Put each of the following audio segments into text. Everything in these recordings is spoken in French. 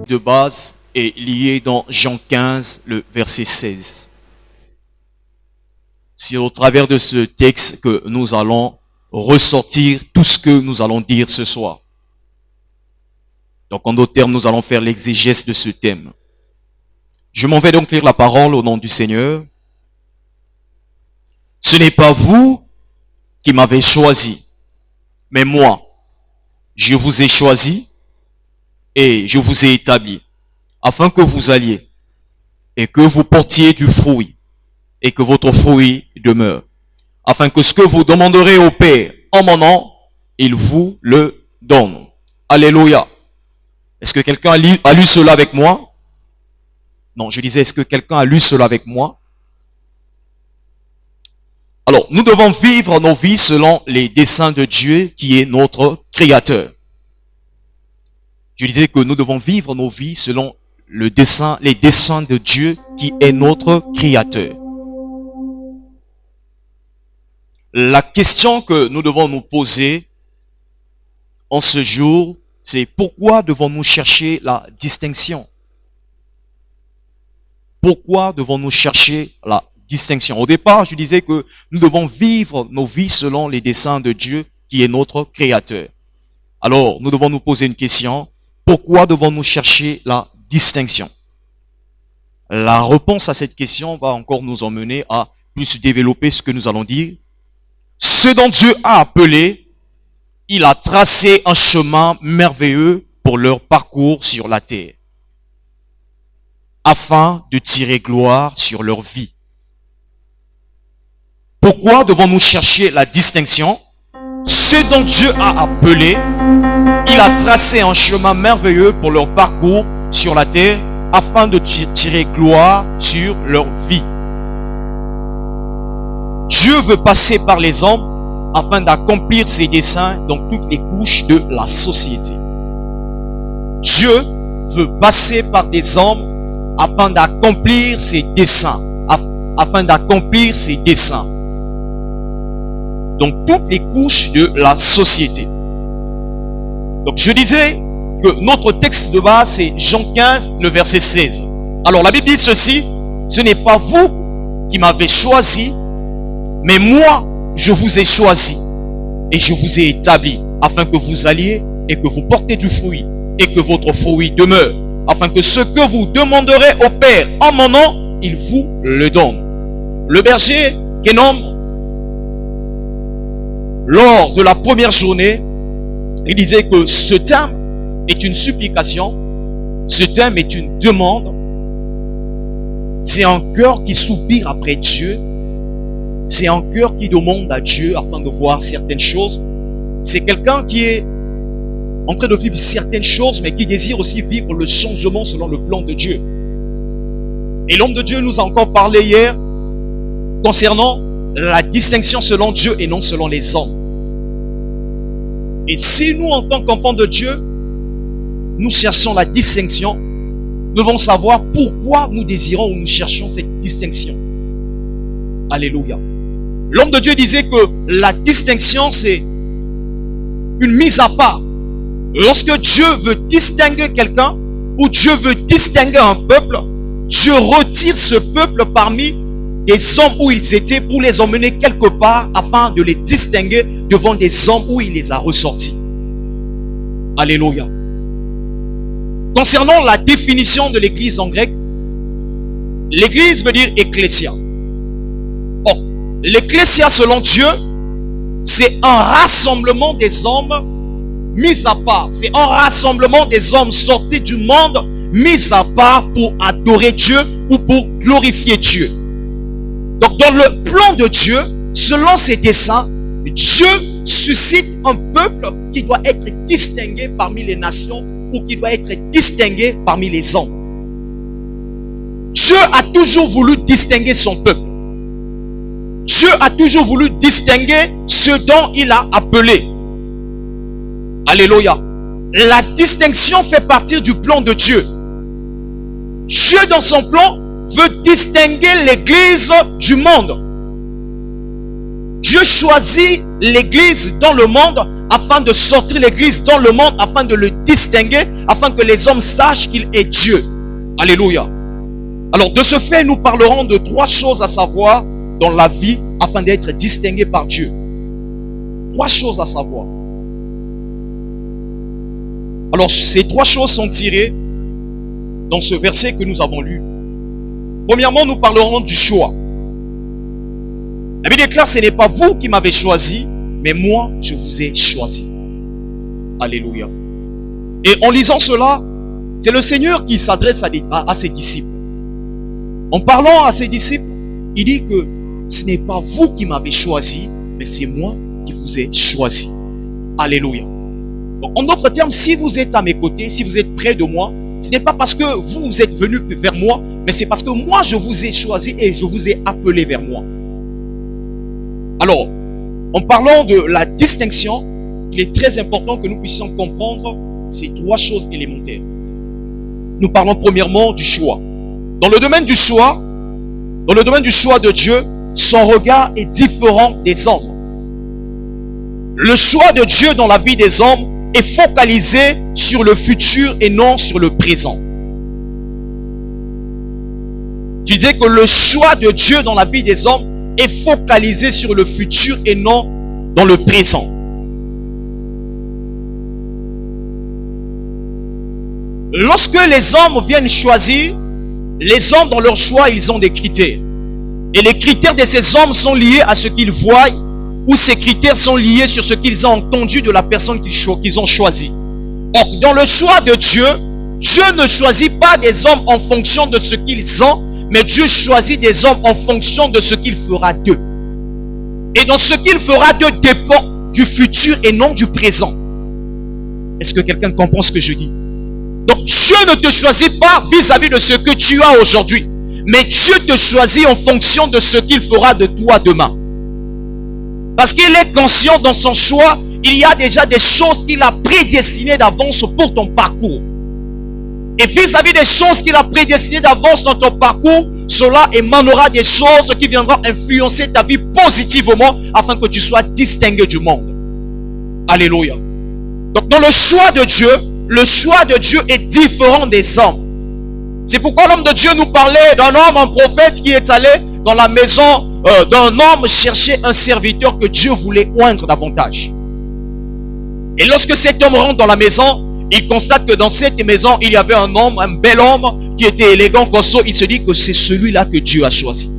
de base est lié dans Jean 15, le verset 16. C'est au travers de ce texte que nous allons ressortir tout ce que nous allons dire ce soir. Donc en d'autres termes, nous allons faire l'exégèse de ce thème. Je m'en vais donc lire la parole au nom du Seigneur. Ce n'est pas vous qui m'avez choisi, mais moi, je vous ai choisi et je vous ai établi, afin que vous alliez et que vous portiez du fruit et que votre fruit demeure, afin que ce que vous demanderez au Père en mon nom, il vous le donne. Alléluia. Est-ce que quelqu'un a lu cela avec moi? Non, je disais, est-ce que quelqu'un a lu cela avec moi? Alors, nous devons vivre nos vies selon les desseins de Dieu qui est notre Créateur. Je disais que nous devons vivre nos vies selon les desseins de Dieu qui est notre Créateur. La question que nous devons nous poser en ce jour, c'est pourquoi devons-nous chercher la distinction? Pourquoi devons-nous chercher la distinction? Au départ, je disais que nous devons vivre nos vies selon les desseins de Dieu qui est notre Créateur. Alors, nous devons nous poser une question. Pourquoi devons-nous chercher la distinction? La réponse à cette question va encore nous emmener à plus développer ce que nous allons dire. Ce dont Dieu a appelé, il a tracé un chemin merveilleux pour leur parcours sur la terre, afin de tirer gloire sur leur vie. Pourquoi devons-nous chercher la distinction? Ce dont Dieu a appelé, il a tracé un chemin merveilleux pour leur parcours sur la terre, afin de tirer gloire sur leur vie. Dieu veut passer par les hommes afin d'accomplir ses desseins dans toutes les couches de la société. Dieu veut passer par des hommes afin d'accomplir ses desseins, afin d'accomplir ses desseins dans toutes les couches de la société. Donc je disais que notre texte de base c'est Jean 15, le verset 16. Alors la Bible dit ceci: ce n'est pas vous qui m'avez choisi, mais moi je vous ai choisi et je vous ai établi, afin que vous alliez et que vous portez du fruit et que votre fruit demeure, afin que ce que vous demanderez au Père en mon nom, il vous le donne. Le berger Guénome, lors de la première journée, il disait que ce terme est une supplication, ce terme est une demande, c'est un cœur qui soupire après Dieu, c'est un cœur qui demande à Dieu afin de voir certaines choses. C'est quelqu'un qui est en train de vivre certaines choses, mais qui désire aussi vivre le changement selon le plan de Dieu. Et l'homme de Dieu nous a encore parlé hier concernant la distinction selon Dieu et non selon les hommes. Et si nous, en tant qu'enfants de Dieu, nous cherchons la distinction, nous devons savoir pourquoi nous désirons ou nous cherchons cette distinction. Alléluia. L'homme de Dieu disait que la distinction, c'est une mise à part. Lorsque Dieu veut distinguer quelqu'un, ou Dieu veut distinguer un peuple, Dieu retire ce peuple parmi des hommes où ils étaient pour les emmener quelque part afin de les distinguer devant des hommes où il les a ressortis. Alléluia. Concernant la définition de l'église en grec, l'église veut dire ecclésia. Or, l'ecclésia selon Dieu, c'est un rassemblement des hommes mis à part. C'est un rassemblement des hommes sortis du monde, mis à part pour adorer Dieu ou pour glorifier Dieu. Donc dans le plan de Dieu, selon ses desseins, Dieu suscite un peuple qui doit être distingué parmi les nations ou qui doit être distingué parmi les hommes. Dieu a toujours voulu distinguer son peuple. Dieu a toujours voulu distinguer ceux dont il a appelé. Alléluia. La distinction fait partie du plan de Dieu. Dieu dans son plan veut distinguer l'église du monde. Dieu choisit l'église dans le monde afin de sortir l'église dans le monde, afin de le distinguer, afin que les hommes sachent qu'il est Dieu. Alléluia. Alors de ce fait, nous parlerons de 3 choses à savoir dans la vie afin d'être distingué par Dieu. 3 choses à savoir. Alors ces 3 choses sont tirées dans ce verset que nous avons lu. Premièrement, nous parlerons du choix. La Bible déclare, ce n'est pas vous qui m'avez choisi, mais moi, je vous ai choisi. Alléluia. Et en lisant cela, c'est le Seigneur qui s'adresse à ses disciples. En parlant à ses disciples, il dit que ce n'est pas vous qui m'avez choisi, mais c'est moi qui vous ai choisi. Alléluia. Donc, en d'autres termes, si vous êtes à mes côtés, si vous êtes près de moi, ce n'est pas parce que vous êtes venu vers moi, mais c'est parce que moi je vous ai choisi et je vous ai appelé vers moi. Alors, en parlant de la distinction, il est très important que nous puissions comprendre ces 3 choses élémentaires. Nous parlons premièrement du choix. Dans le domaine du choix de Dieu, son regard est différent des hommes. Le choix de Dieu dans la vie des hommes est focalisé sur le futur et non sur le présent. Je disais que le choix de Dieu dans la vie des hommes est focalisé sur le futur et non dans le présent. Lorsque les hommes viennent choisir, les hommes dans leur choix, ils ont des critères. Et les critères de ces hommes sont liés à ce qu'ils voient, ou ces critères sont liés sur ce qu'ils ont entendu de la personne qu'ils ont choisie. Or, dans le choix de Dieu, Dieu ne choisit pas des hommes en fonction de ce qu'ils ont, mais Dieu choisit des hommes en fonction de ce qu'il fera d'eux. Et dans ce qu'il fera d'eux dépend du futur et non du présent. Est-ce que quelqu'un comprend ce que je dis? Donc Dieu ne te choisit pas vis-à-vis de ce que tu as aujourd'hui, mais Dieu te choisit en fonction de ce qu'il fera de toi demain. Parce qu'il est conscient dans son choix, il y a déjà des choses qu'il a prédestinées d'avance pour ton parcours. Et vis-à-vis des choses qu'il a prédestinées d'avance dans ton parcours, cela émanera des choses qui viendront influencer ta vie positivement afin que tu sois distingué du monde. Alléluia. Donc dans le choix de Dieu est différent des hommes. C'est pourquoi l'homme de Dieu nous parlait d'un homme, un prophète qui est allé dans la maison d'un homme chercher un serviteur que Dieu voulait oindre davantage. Et lorsque cet homme rentre dans la maison, il constate que dans cette maison, il y avait un homme, un bel homme qui était élégant, costaud. Il se dit que c'est celui-là que Dieu a choisi.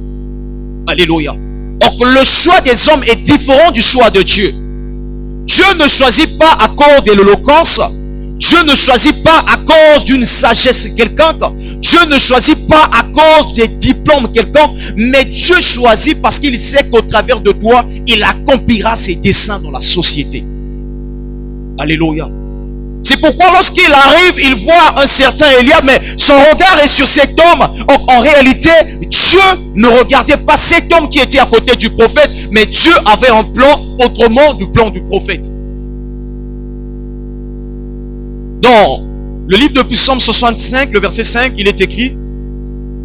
Alléluia. Donc le choix des hommes est différent du choix de Dieu. Dieu ne choisit pas à cause de l'éloquence. Dieu ne choisit pas à cause d'une sagesse quelconque. Dieu ne choisit pas à cause des diplômes quelconques. Mais Dieu choisit parce qu'il sait qu'au travers de toi, il accomplira ses desseins dans la société. Alléluia. C'est pourquoi lorsqu'il arrive, il voit un certain Eliab, mais son regard est sur cet homme. En réalité, Dieu ne regardait pas cet homme qui était à côté du prophète, mais Dieu avait un plan autrement du plan du prophète. Dans le livre de Psaume 65, le verset 5, il est écrit: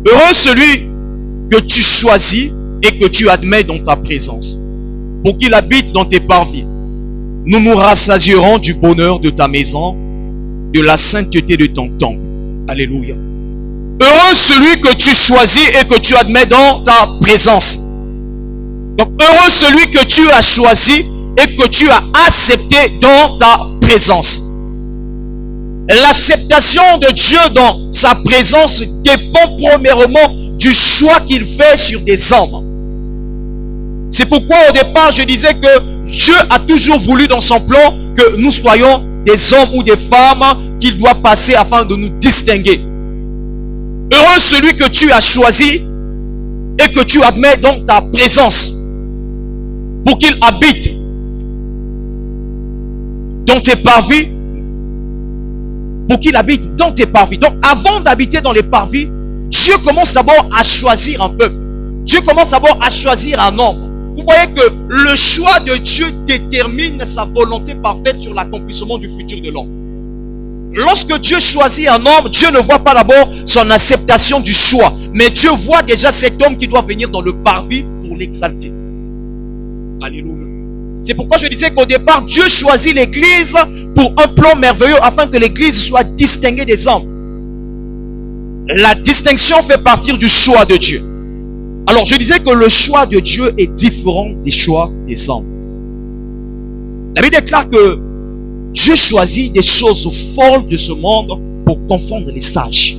heureux celui que tu choisis et que tu admets dans ta présence, pour qu'il habite dans tes parvis. Nous nous rassasierons du bonheur de ta maison, de la sainteté de ton temple. Alléluia. Heureux celui que tu choisis et que tu admets dans ta présence. Donc heureux celui que tu as choisi et que tu as accepté dans ta présence. L'acceptation de Dieu dans sa présence dépend premièrement du choix qu'il fait sur des hommes. C'est pourquoi au départ je disais que Dieu a toujours voulu dans son plan que nous soyons des hommes ou des femmes qu'il doit passer afin de nous distinguer. Heureux celui que tu as choisi et que tu admets dans ta présence pour qu'il habite dans tes parvis. Pour qu'il habite dans tes parvis. Donc avant d'habiter dans les parvis, Dieu commence d'abord à choisir un peuple. Dieu commence d'abord à choisir un homme. Vous voyez que le choix de Dieu détermine sa volonté parfaite sur l'accomplissement du futur de l'homme. Lorsque Dieu choisit un homme, Dieu ne voit pas d'abord son acceptation du choix, mais Dieu voit déjà cet homme qui doit venir dans le parvis pour l'exalter. Alléluia. C'est pourquoi je disais qu'au départ, Dieu choisit l'église pour un plan merveilleux afin que l'église soit distinguée des hommes. La distinction fait partir du choix de Dieu. Alors je disais que le choix de Dieu est différent des choix des hommes. La Bible déclare que Dieu choisit des choses folles de ce monde pour confondre les sages.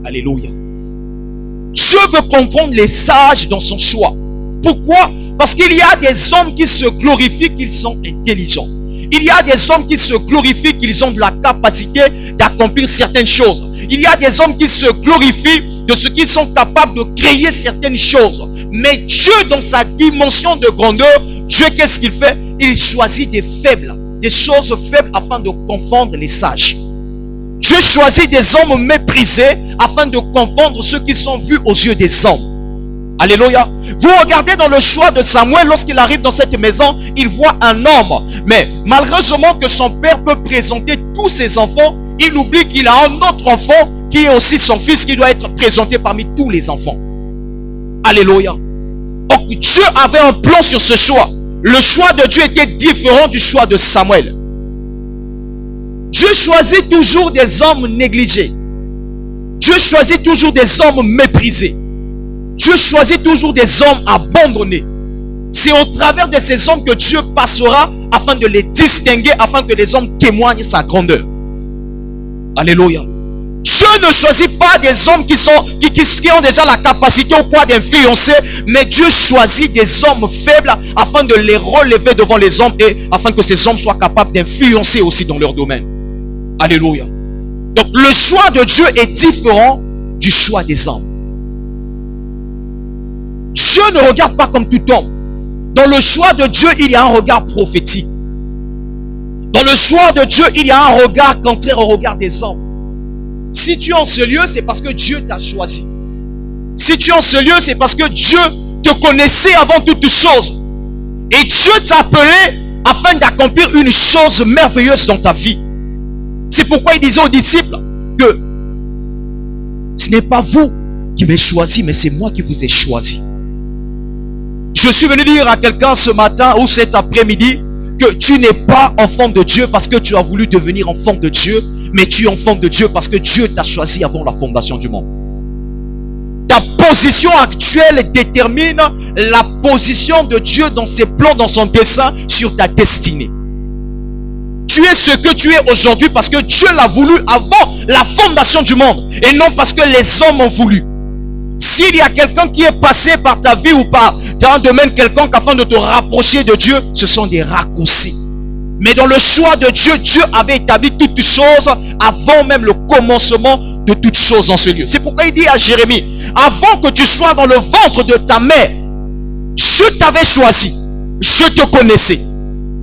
Alléluia. Dieu veut confondre les sages dans son choix. Pourquoi? Parce qu'il y a des hommes qui se glorifient qu'ils sont intelligents. Il y a des hommes qui se glorifient qu'ils ont de la capacité d'accomplir certaines choses. Il y a des hommes qui se glorifient de ce qu'ils sont capables de créer certaines choses. Mais Dieu, dans sa dimension de grandeur, Dieu, qu'est-ce qu'il fait? Il choisit des faibles, des choses faibles afin de confondre les sages. Dieu choisit des hommes méprisés afin de confondre ceux qui sont vus aux yeux des hommes. Alléluia. Vous regardez dans le choix de Samuel, lorsqu'il arrive dans cette maison, il voit un homme. Mais malheureusement que son père peut présenter tous ses enfants, il oublie qu'il a un autre enfant qui est aussi son fils, qui doit être présenté parmi tous les enfants. Alléluia. Donc Dieu avait un plan sur ce choix. Le choix de Dieu était différent du choix de Samuel. Dieu choisit toujours des hommes négligés. Dieu choisit toujours des hommes méprisés. Dieu choisit toujours des hommes abandonnés. C'est au travers de ces hommes que Dieu passera afin de les distinguer, afin que les hommes témoignent sa grandeur. Alléluia. Dieu ne choisit pas des hommes qui ont déjà la capacité ou quoi d'influencer, mais Dieu choisit des hommes faibles afin de les relever devant les hommes et afin que ces hommes soient capables d'influencer aussi dans leur domaine. Alléluia. Donc le choix de Dieu est différent du choix des hommes. Dieu ne regarde pas comme tout homme. Dans le choix de Dieu, il y a un regard prophétique. Dans le choix de Dieu, il y a un regard contraire au regard des hommes. Si tu es en ce lieu, c'est parce que Dieu t'a choisi. Si tu es en ce lieu, c'est parce que Dieu te connaissait avant toute chose. Et Dieu t'a appelé afin d'accomplir une chose merveilleuse dans ta vie. C'est pourquoi il disait aux disciples que ce n'est pas vous qui m'avez choisi, mais c'est moi qui vous ai choisi. Je suis venu dire à quelqu'un ce matin ou cet après-midi que tu n'es pas enfant de Dieu parce que tu as voulu devenir enfant de Dieu, mais tu es enfant de Dieu parce que Dieu t'a choisi avant la fondation du monde. Ta position actuelle détermine la position de Dieu dans ses plans, dans son dessein sur ta destinée. Tu es ce que tu es aujourd'hui parce que Dieu l'a voulu avant la fondation du monde et non parce que les hommes ont voulu. S'il y a quelqu'un qui est passé par ta vie ou par dans un domaine quelconque afin de te rapprocher de Dieu, ce sont des raccourcis. Mais dans le choix de Dieu, Dieu avait établi toutes choses avant même le commencement de toutes choses dans ce lieu. C'est pourquoi il dit à Jérémie, avant que tu sois dans le ventre de ta mère, je t'avais choisi, je te connaissais.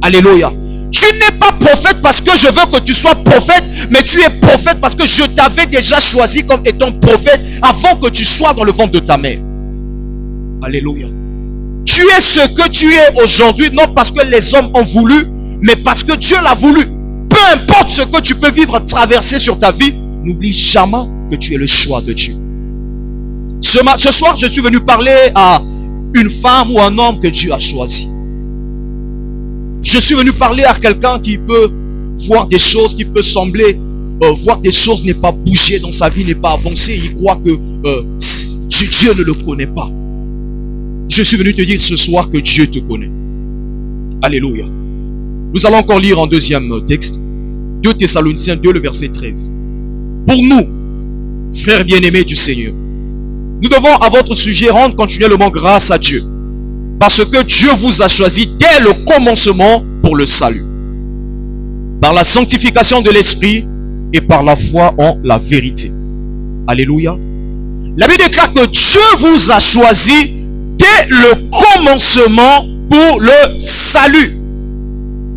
Alléluia. Tu n'es pas prophète parce que je veux que tu sois prophète, mais tu es prophète parce que je t'avais déjà choisi comme étant prophète avant que tu sois dans le ventre de ta mère. Alléluia. Tu es ce que tu es aujourd'hui, non parce que les hommes ont voulu, mais parce que Dieu l'a voulu. Peu importe ce que tu peux vivre, traverser sur ta vie, n'oublie jamais que tu es le choix de Dieu. Ce soir, je suis venu parler à une femme ou un homme que Dieu a choisi. Je suis venu parler à quelqu'un qui peut voir des choses, qui peut sembler voir des choses n'est pas bougé dans sa vie, n'est pas avancé. Il croit que Dieu ne le connaît pas. Je suis venu te dire ce soir que Dieu te connaît. Alléluia. Nous allons encore lire en deuxième texte, 2 Thessaloniciens 2, le verset 13. Pour nous, frères bien-aimés du Seigneur, nous devons à votre sujet rendre continuellement grâce à Dieu, parce que Dieu vous a choisi dès le commencement pour le salut, par la sanctification de l'Esprit et par la foi en la vérité. Alléluia. La Bible déclare que Dieu vous a choisi dès le commencement pour le salut.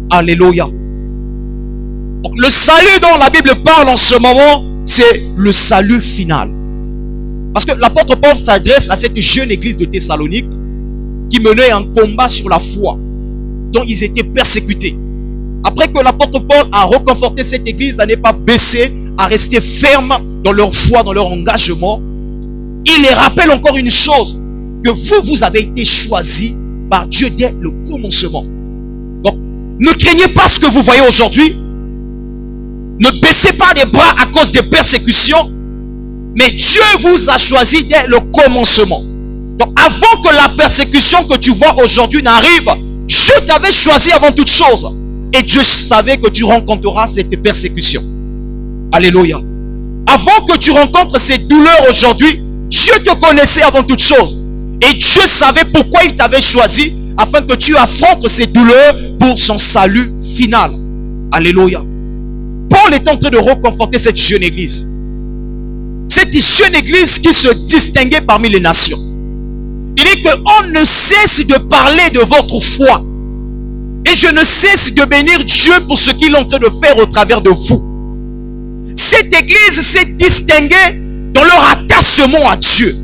Alléluia. Donc, le salut dont la Bible parle en ce moment, c'est le salut final. Parce que l'apôtre Paul s'adresse à cette jeune église de Thessalonique qui menait un combat sur la foi, dont ils étaient persécutés. Après que l'apôtre Paul a reconforté cette église à ne pas baisser, à rester ferme dans leur foi, dans leur engagement, il les rappelle encore une chose, que vous avez été choisis par Dieu dès le commencement. Donc, ne craignez pas ce que vous voyez aujourd'hui. Ne baissez pas les bras à cause des persécutions. Mais Dieu vous a choisi dès le commencement. Donc, avant que la persécution que tu vois aujourd'hui n'arrive, Dieu t'avait choisi avant toute chose. Et Dieu savait que tu rencontreras cette persécution. Alléluia. Avant que tu rencontres ces douleurs aujourd'hui, Dieu te connaissait avant toute chose. Et Dieu savait pourquoi il t'avait choisi, afin que tu affrontes ces douleurs pour son salut final. Alléluia. Paul est en train de reconforter cette jeune église. Cette jeune église qui se distinguait parmi les nations. Il dit qu'on ne cesse de parler de votre foi. Et je ne cesse de bénir Dieu pour ce qu'il est en train de faire au travers de vous. Cette église s'est distinguée dans leur attachement à Dieu.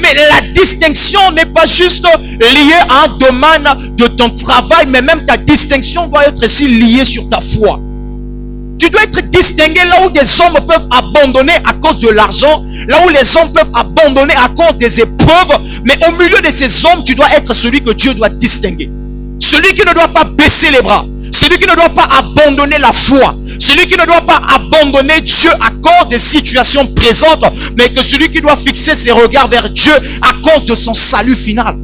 Mais la distinction n'est pas juste liée à un domaine de ton travail, mais même ta distinction doit être aussi liée sur ta foi. Tu dois être distingué là où des hommes peuvent abandonner à cause de l'argent, là où les hommes peuvent abandonner à cause des épreuves, mais au milieu de ces hommes, tu dois être celui que Dieu doit distinguer. Celui qui ne doit pas baisser les bras, celui qui ne doit pas abandonner la foi, celui qui ne doit pas abandonner Dieu à cause des situations présentes, mais que celui qui doit fixer ses regards vers Dieu à cause de son salut final.